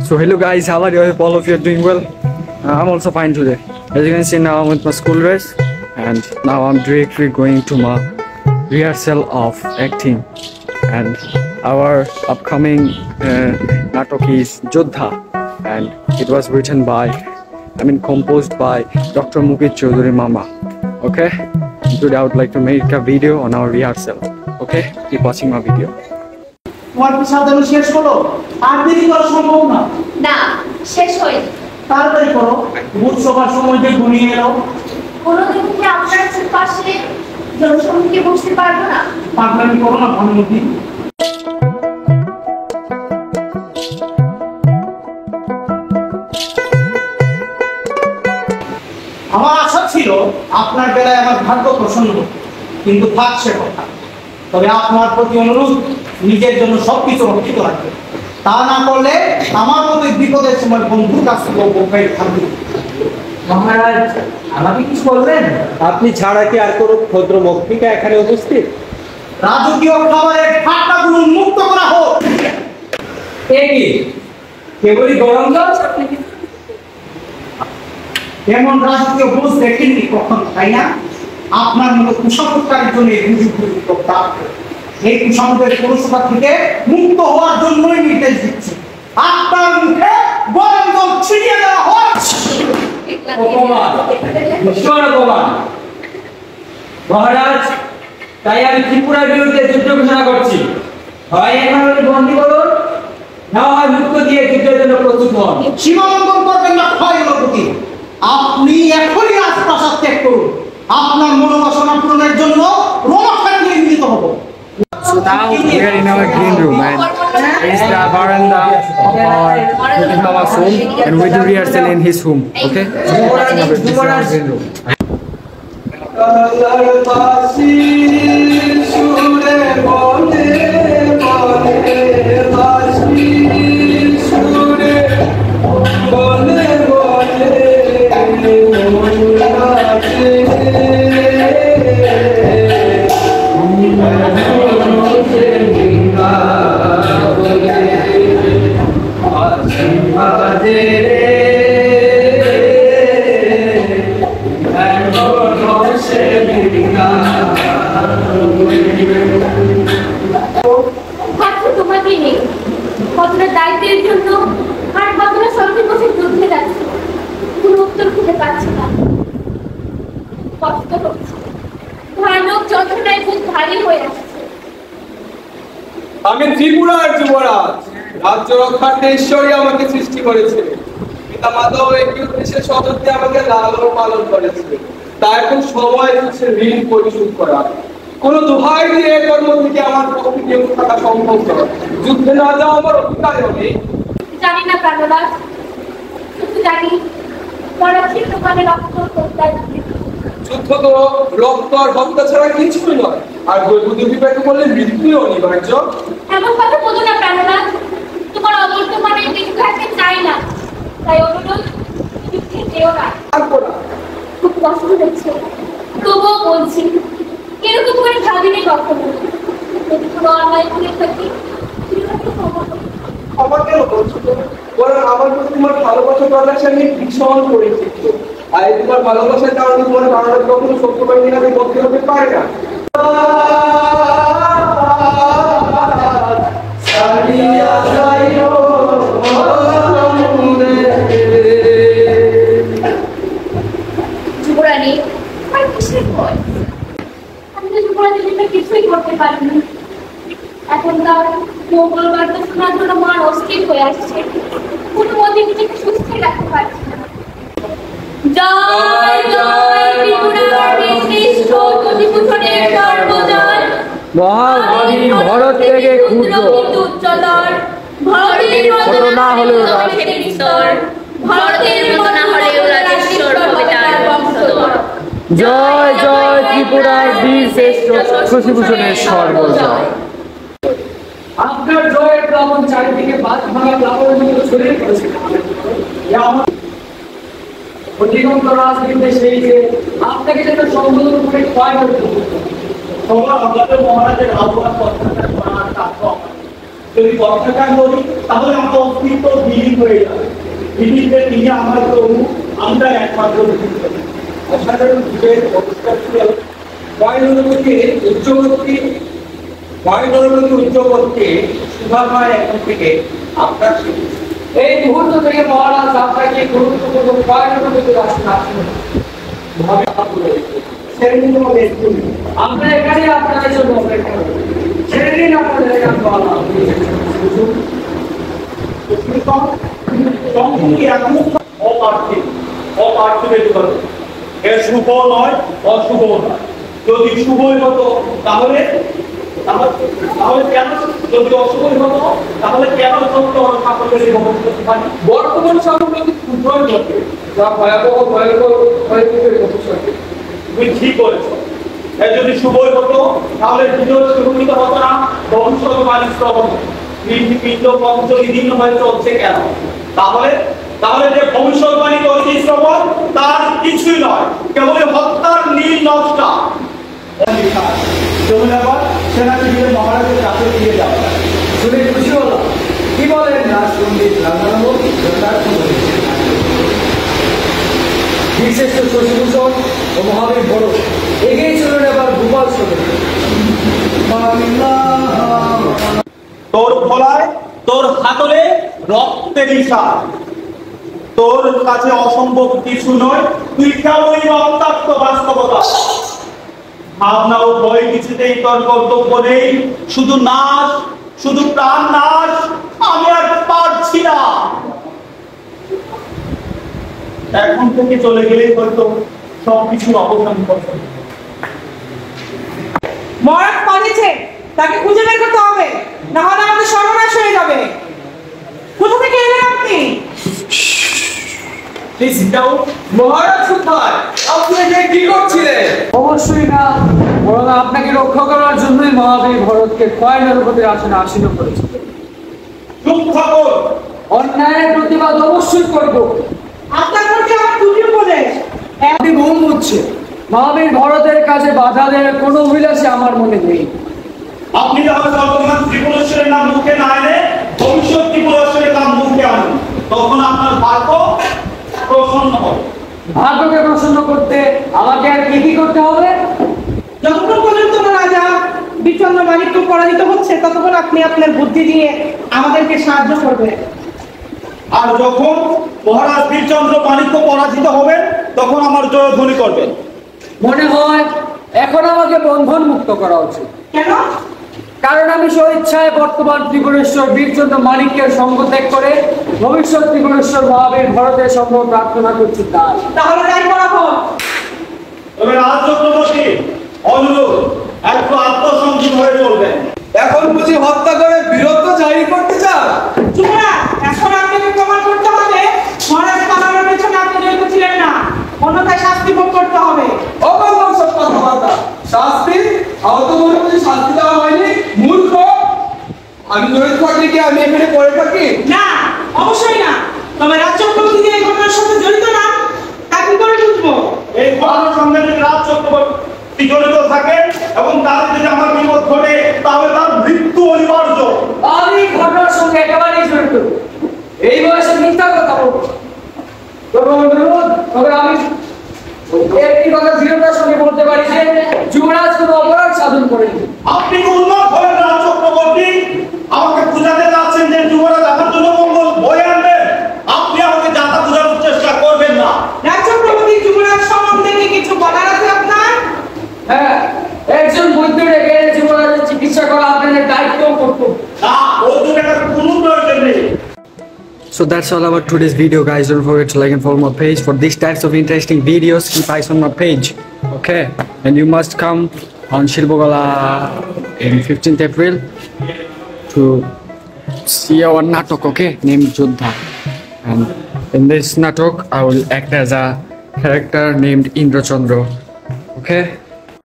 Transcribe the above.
So hello guys, how are you? I hope all of you are doing well. I'm also fine today. As you can see now I'm with my school dress and now I'm directly going to my rehearsal of acting, and our upcoming natok is Jodha, and it was written by, composed by Dr. Mukesh Chaudhary Mama. Okay, today I would like to make a video on our rehearsal. Okay, keep watching my video. তোমার কি সাধারণ শেষ হলো? আর দেরি করা সম্ভব না। না, শেষ হয়নি। তাড়াতাড়ি করো, ভোট সভার সময় যে ঘনিয়ে এলো। কোনোদিন কি আপনার পাশে জনসম্মুখে বসতে পারবো না? পাগলামি করো না ভানুমতি। আমার আশা ছিল আপনার বেলায় আমার ভাগ্য প্রসন্ন হতো, কিন্তু থাক সে কথা। তবে আপনার প্রতি অনুরোধ, নিজের জন্য সবকিছু রক্ষিত রাখবে। তা না করলে আমার মতো বিপদের সময় বন্ধুর কাছ থেকে উপকারী থাকবে। মহারাজ, আমাকে কিছু বলবেন? আপনি ছাড়া কি আর কোনো ক্ষুদ্র মক্ষিকা এখানে উপস্থিত? রাজকীয় খাবারের ঠাট্টাগুলো মুক্ত করা হোক। কি কেবলই গরম জল? এমন রাজকীয় ভোজ দেখেননি কখন, তাই না? আপনার মতো কুসংস্কারের জন্য এই এই কুসংস্কারের পুরুষতা থেকে মুক্ত হওয়ার জন্যই নির্দেশ দিচ্ছি। আপনার মুখে গরম জল ছিটিয়ে দেওয়া হোক। মহারাজ, তাই আমি ত্রিপুরার বিরুদ্ধে যুদ্ধ ঘোষণা করছি। হয় এখানে বন্দী করুন, না হয় মুক্ত দিয়ে যুদ্ধের জন্য প্রস্তুত হন। সীমালঙ্ঘন করবেন না ক্ষয় অনুভূতি। আপনি এখনই রাজপ্রাসাদ ত্যাগ করুন। আপনার মনোবাসনা পূরণের জন্য রণক্ষেত্রে মিলিত হব। So now we are in our green room, and it's the veranda of our Mukesh Mama's home, and we do rehearsal in his home. Okay, so this is our green room. দায়িত্বের জন্য আর কতটা সত্যি বসে যুদ্ধে যাচ্ছে, কোনো উত্তর খুঁজে পাচ্ছি না। কষ্ট হচ্ছে, ভয়ানক যন্ত্রণায় খুব ভারী হয়ে আসছে। আমি ত্রিপুরার যুবরাজ, রাজ্য রক্ষার্থে ঈশ্বরই আমাকে সৃষ্টি করেছে। পিতা মাতাও একই উদ্দেশ্যে সততে আমাকে লালন পালন করেছে। তাই এখন সময় এসেছে ঋণ পরিশোধ করা। কোনো দোহাই দিয়ে কর্ম থেকে আমার পক্ষে কেউ থাকা সম্ভব নয়। যুদ্ধে না যাওয়া আমার অধিকার নেই। জানি না প্রাণরাজ, শুধু জানি পরাধীন দোকানে রক্ত হত্যা। যুদ্ধ তো রক্ত আর হত্যা ছাড়া কিছুই নয়, আর বিবেকে বললে মৃত্যু অনিবার্য। এমন কথা বলো না প্রাণরাজ, তোমার অবর্তমানে দীর্ঘাকে চাই না। তাই অনুরোধ, যুদ্ধে যেও না। খুব কষ্ট হচ্ছে, তবুও বলছি, এরকম করে ভাবিনি কখনো। যদি কোনো অন্যায় করে থাকি, আমার কেন বলছো? বরং আমার প্রতি তোমার ভালোবাসা প্রকাশে আমি ভীষণ পরিচিত। আর তোমার ভালোবাসার কারণে তোমার কারণে কখনো সত্য বাহিনী আমি বলতে হতে পারে না। যুবরানী, আর কিসের ভয়? আমি তো যুবরানীর জন্য কিছুই করতে পারিনি। এখন তার মঙ্গলবার তো শোনার জন্য মন অস্থির হয়ে আসছে। কোনো মতে নিজেকে সুস্থ রাখতে পারছি না। জয় জয় ত্রিপুরার বিশিষ্ট জ্যোতিভূষণের সর্বজয়, মহাভারী ভরত থেকে ক্ষুদ্র, উজ্জ্বলর ভারতের মতো না হলেও রাজের ঈশ্বর, ভারতের মতো না হলেও রাজেশ্বর হবে তার বংশধর। জয় জয় ত্রিপুরার বীর শ্রেষ্ঠ শশীভূষণের সর্বজয়। আপনার জয়ের প্লাবন চারিদিকে বাদ ভাঙা প্লাবনের মতো ছড়িয়ে পড়েছে। অধিকন্ত রাজনীতিতে সেই যে আপনাকে যেন সংশোধন করে ক্ষয় করতে হতো। মহারাজের আবহাওয়ার কথা যদি কথাটা বলি তাহলে আমার অস্তিত্ব বিলীন হয়ে যাবে। বিলীনের তিনি আমার প্রভু, আমরা একমাত্র অসাধারণ যুগের অবস্থা ছিল বায়ুনগরীর উচ্চগতিকে সুধাময় এখন থেকে আপনার শিখেছি। এই মুহূর্ত থেকে মহারাজ আপনাকে গুরুত্বপূর্ণ বায়ুনগরীতে আসেন আমরা এখানে আপনাদের জন্য অপেক্ষা করি। সেদিন আপনাদের এখানে বলা অপার্থিব অপার্থিবের বিকল্প। এর শুভ নয়, অশুভ নয়। যদি শুভই হতো তাহলে তাহলে কেন, যদি অশুভই হতো তাহলে কেন সত্য সাফল্যের ভবিষ্যৎ বাণী? বর্তমান সাম্প্রতিক উদ্ভব ঘটে যা ভয়াবহ ভবিষ্যৎ। তুমি ঠিক বলেছ। এর যদি শুভই হতো তাহলে বিজয় সুরক্ষিত হতো না, ভবিষ্যৎবাণী শ্রবণ পিণ্ড পঞ্চ বিভিন্ন হয়ে চলছে কেন? তাহলে তাহলে যে ভবিষ্যৎবাণী করছে শ্রবণ তার কিছুই নয়, কেবল হত্যার নীল নকশা। জমিদার সেনাপতিদের মহারাজের কাছে দিয়ে যাওয়া শুনে খুশি হলাম। কি বলেন রাজ পণ্ডিত রামনারায়ণ বীরশ্রেষ্ঠ শশীভূষণ ও মহাবীর বড় এগিয়ে চলুন এবার গোপাল সদন। তোর ভোলায় তোর হাতলে রক্তের ইশারা, তোর কাছে অসম্ভব কিছু নয়, তুই কেবলই রক্তাক্ত বাস্তবতা। ভাবনা ও ভয় কিছুতেই তোর কর্তব্য নেই, শুধু নাশ, শুধু প্রাণ নাশ। আমি আর পারছি না। এখন থেকে চলে গেলেই হয়তো সবকিছু অবসান করবে। মহারাজ পালিয়েছে, তাকে খুঁজে বের করতে হবে, না হলে আমাদের সর্বনাশ হয়ে যাবে। কোথা থেকে এলেন আপনি? প্লিজ দাও। মহারাজ কোথায়? আপনি এখানে কি করছিলেন? অবশ্যই না, বরং আপনাকে রক্ষা করার জন্যই মহাবীর ভরতকে কয় নরপতির আসনে আসীন করেছিল। চুপ থাকো। অন্যায়ের প্রতিবাদ অবশ্যই করব। আপনার প্রতি আমার দুটি উপদেশ। আপনি ঘুম হচ্ছে, মহাবীর ভরতের কাছে বাধা দেওয়ার কোনো অভিলাষী আমার মনে নেই। আপনি যখন বর্তমান ত্রিপুরেশ্বরের নাম মুখে না এনে ভবিষ্যৎ ত্রিপুরেশ্বরের নাম মুখে আনুন, তখন আপনার ভাগ্য প্রসন্ন হবে। ভাগ্যকে প্রসন্ন করতে আমাকে আর কি কি করতে হবে? যতক্ষণ পর্যন্ত না রাজা বিচন্দ্র মানিক্য পরাজিত হচ্ছে ততক্ষণ আপনি আপনার বুদ্ধি দিয়ে আমাদেরকে সাহায্য করবেন। আর যখন মহারাজ বীরচন্দ্র মাণিক্য পরাজিত হবেন তখন আমার জয়ধ্বনি করবেন। মনে হয় এখন আমাকে বন্ধন মুক্ত করা উচিত। কেন? কারণ আমি স্বেচ্ছায় বর্তমান ত্রিপুরেশ্বর বীরচন্দ্র মানিক্যের সঙ্গ ত্যাগ করে ভবিষ্যৎ ত্রিপুরেশ্বর মহাবীর ভরতের সঙ্গ প্রার্থনা করছি। তাহলে তাই করা হোক। তবে রাজ চক্রবর্তী অনুরোধ একটু আত্মসংযম হয়ে চলবেন। এখন বুঝি হত্যা করে বীরত্ব জারি করতে চান? যুবরাজ, এখন আপনাকে প্রমাণ করতে হবে মহারাজ পালানোর পেছনে আপনি জড়িত ছিলেন না, অন্যথায় শাস্তি ভোগ করতে হবে। অবশ্যই সব কথাবার্তা। শাস্তি? আহত মনে বুঝি শাস্তি দেওয়া হয়নি? মূর্খ! আমি জড়িত থাকলে কি আমি এখানে পড়ে থাকি? না, অবশ্যই না। তবে রাজ চক্রবর্তী যে এই ঘটনার সাথে জড়িত না তা কি করে বুঝবো? এই ঘটনার সঙ্গে যদি রাজ চক্রবর্তী জড়িত থাকেন এবং তার যদি আমার বিপদ ঘটে তাহলে তার মৃত্যু অনিবার্য। আমি ঘটনার সঙ্গে একেবারেই জড়িত। এই বয়সে মিথ্যা কথা বলবো। তবে অনুরোধ, তবে আমি একটি কথা দৃঢ়তার সঙ্গে বলতে পারি যে যুবরাজ কোনো অপরাধ সাধন করেনি। আপনি উন্মাদ হলেন রাজ চক্রবর্তী। আমাকে বুঝাতে যাচ্ছেন যে যুবরাজ আমার জন্য মঙ্গল বয়ে আনবেন। আপনি আমাকে যাতা বোঝানোর চেষ্টা করবেন না। রাজ চক্রবর্তী যুবরাজ সম্বন্ধে কি কিছু বলার আছে আপনার? হ্যাঁ, একজন বৈদ্য ডেকে যুবরাজের চিকিৎসা করা আপনাদের দায়িত্ব ও কর্তব্য। না, ওর জন্য একটা কোনো প্রয়োজন নেই। So that's all about today's video, guys. Don't forget to like and follow my page for these types of interesting videos. Keep eyes on my page, okay? And you must come on Shilbogala in 15th April to see our natok, okay? Named Jodha. And in this natok, I will act as a character named Indra Chandra, okay?